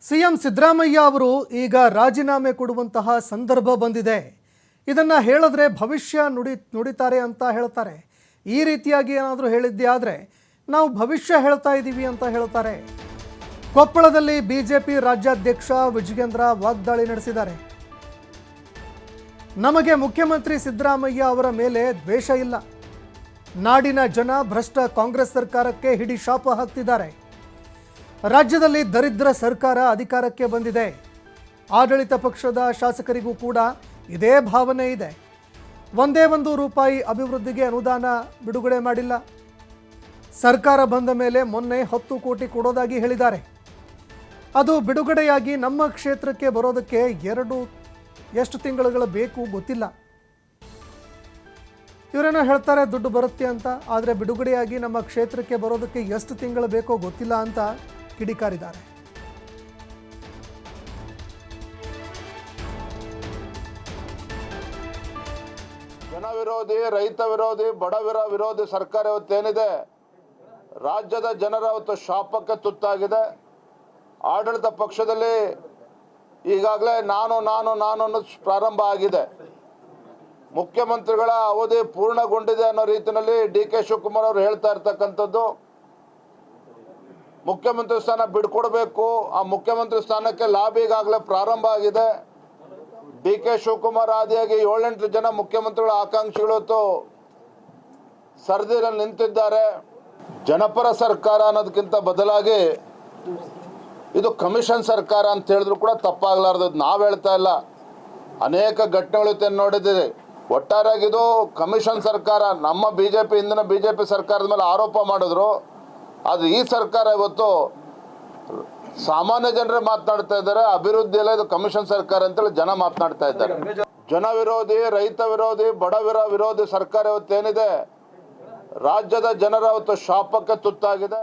CM Siddaramaiah ಅವರು ಈಗ ರಾಜೀನಾಮೆ ಕೊಡುವಂತಹ ಸಂದರ್ಭ ಬಂದಿದೆ. ಇದನ್ನು ಹೇಳಿದ್ರೆ ಭವಿಷ್ಯ ನುಡಿತಾರೆ ಅಂತ ಹೇಳ್ತಾರೆ. ಈ ರೀತಿಯಾಗಿ ಏನಾದರೂ ಹೇಳಿದ್ದೇ ಆದರೆ ನಾವು ಭವಿಷ್ಯ ಹೇಳ್ತಾ ಇದ್ದೀವಿ ಅಂತ ಹೇಳ್ತಾರೆ. ಕೊಪ್ಪಳದಲ್ಲಿ ಬಿಜೆಪಿ ರಾಜ್ಯಾಧ್ಯಕ್ಷ ವಿಜಯೇಂದ್ರ ವಾಗ್ದಾಳಿ ನಡೆಸಿದ್ದಾರೆ. ನಮಗೆ ಮುಖ್ಯಮಂತ್ರಿ ಸಿದ್ದರಾಮಯ್ಯ ಅವರ ಮೇಲೆ ದ್ವೇಷ ಇಲ್ಲ. ನಾಡಿನ ಜನ ಭ್ರಷ್ಟ ಕಾಂಗ್ರೆಸ್ ಸರ್ಕಾರಕ್ಕೆ ಹಿಡಿ ಶಾಪ ಹಾಕ್ತಿದ್ದಾರೆ. ರಾಜ್ಯದಲ್ಲಿ ದರಿದ್ರ ಸರ್ಕಾರ ಅಧಿಕಾರಕ್ಕೆ ಬಂದಿದೆ. ಆಡಳಿತ ಪಕ್ಷದ ಶಾಸಕರಿಗೂ ಕೂಡ ಇದೇ ಭಾವನೆ ಇದೆ. ಒಂದೇ ಒಂದು ರೂಪಾಯಿ ಅಭಿವೃದ್ಧಿಗೆ ಅನುದಾನ ಬಿಡುಗಡೆ ಮಾಡಿಲ್ಲ. ಸರ್ಕಾರ ಬಂದ ಮೇಲೆ ಮೊನ್ನೆ 10 ಕೋಟಿ ಕೊಡೋದಾಗಿ ಹೇಳಿದ್ದಾರೆ. ಅದು ಬಿಡುಗಡೆಯಾಗಿ ನಮ್ಮ ಕ್ಷೇತ್ರಕ್ಕೆ ಬರೋದಕ್ಕೆ ಎಷ್ಟು ತಿಂಗಳುಗಳು ಬೇಕು ಗೊತ್ತಿಲ್ಲ. ಇವರೇನೋ ಹೇಳ್ತಾರೆ ದುಡ್ಡು ಬರುತ್ತೆ ಅಂತ, ಆದರೆ ಬಿಡುಗಡೆಯಾಗಿ ನಮ್ಮ ಕ್ಷೇತ್ರಕ್ಕೆ ಬರೋದಕ್ಕೆ ಎಷ್ಟು ತಿಂಗಳು ಬೇಕೋ ಗೊತ್ತಿಲ್ಲ ಅಂತ ಕಿಡಿಕಾರಿದ್ದಾರೆ. ಜನ ವಿರೋಧಿ, ರೈತ ವಿರೋಧಿ, ಬಡವರ ವಿರೋಧಿ ಸರ್ಕಾರ ಇವತ್ತೇನಿದೆ, ರಾಜ್ಯದ ಜನರ ಇವತ್ತು ಶಾಪಕ್ಕೆ ತುತ್ತಾಗಿದೆ. ಆಡಳಿತ ಪಕ್ಷದಲ್ಲಿ ಈಗಾಗಲೇ ನಾನು ಅನ್ನೋದು ಪ್ರಾರಂಭ ಆಗಿದೆ. ಮುಖ್ಯಮಂತ್ರಿಗಳ ಅವಧಿ ಪೂರ್ಣಗೊಂಡಿದೆ ಅನ್ನೋ ರೀತಿಯಲ್ಲಿ ಡಿ.ಕೆ. ಶಿವಕುಮಾರ್ ಅವರು ಹೇಳ್ತಾ ಇರ್ತಕ್ಕಂಥದ್ದು. ಮುಖ್ಯಮಂತ್ರಿ ಸ್ಥಾನ ಬಿಡ್ಕೊಡ್ಬೇಕು, ಆ ಮುಖ್ಯಮಂತ್ರಿ ಸ್ಥಾನಕ್ಕೆ ಲಾಬಿ ಈಗಾಗಲೇ ಪ್ರಾರಂಭ ಆಗಿದೆ. ಡಿ.ಕೆ. ಶಿವಕುಮಾರ್ ಆದಿಯಾಗಿ 7-8 ಜನ ಮುಖ್ಯಮಂತ್ರಿಗಳ ಆಕಾಂಕ್ಷಿಗಳು ಸರದಿಯಲ್ಲಿ ನಿಂತಿದ್ದಾರೆ. ಜನಪರ ಸರ್ಕಾರ ಅನ್ನೋದಕ್ಕಿಂತ ಬದಲಾಗಿ ಇದು ಕಮಿಷನ್ ಸರ್ಕಾರ ಅಂತ ಹೇಳಿದ್ರು ಕೂಡ ತಪ್ಪಾಗಲಾರ್ದು. ನಾವು ಹೇಳ್ತಾ ಇಲ್ಲ, ಅನೇಕ ಘಟನೆಗಳು ನೋಡಿದ್ದೀರಿ. ಒಟ್ಟಾರೆಯಾಗಿ ಇದು ಕಮಿಷನ್ ಸರ್ಕಾರ. ನಮ್ಮ ಬಿಜೆಪಿ ಹಿಂದಿನ ಬಿಜೆಪಿ ಸರ್ಕಾರದ ಮೇಲೆ ಆರೋಪ ಮಾಡಿದ್ರು. ಅದು ಈ ಸರ್ಕಾರ ಇವತ್ತು ಸಾಮಾನ್ಯ ಜನರೇ ಮಾತನಾಡ್ತಾ ಇದ್ದಾರೆ. ಅಭಿವೃದ್ಧಿ ಎಲ್ಲ ಇದು ಕಮಿಷನ್ ಸರ್ಕಾರ ಅಂತೇಳಿ ಜನ ಮಾತನಾಡ್ತಾ ಇದ್ದಾರೆ. ಜನ ವಿರೋಧಿ, ರೈತ ವಿರೋಧಿ, ಬಡವರ ವಿರೋಧಿ ಸರ್ಕಾರ ಇವತ್ತೇನಿದೆ, ರಾಜ್ಯದ ಜನರ ಇವತ್ತು ಶಾಪಕ್ಕೆ ತುತ್ತಾಗಿದೆ.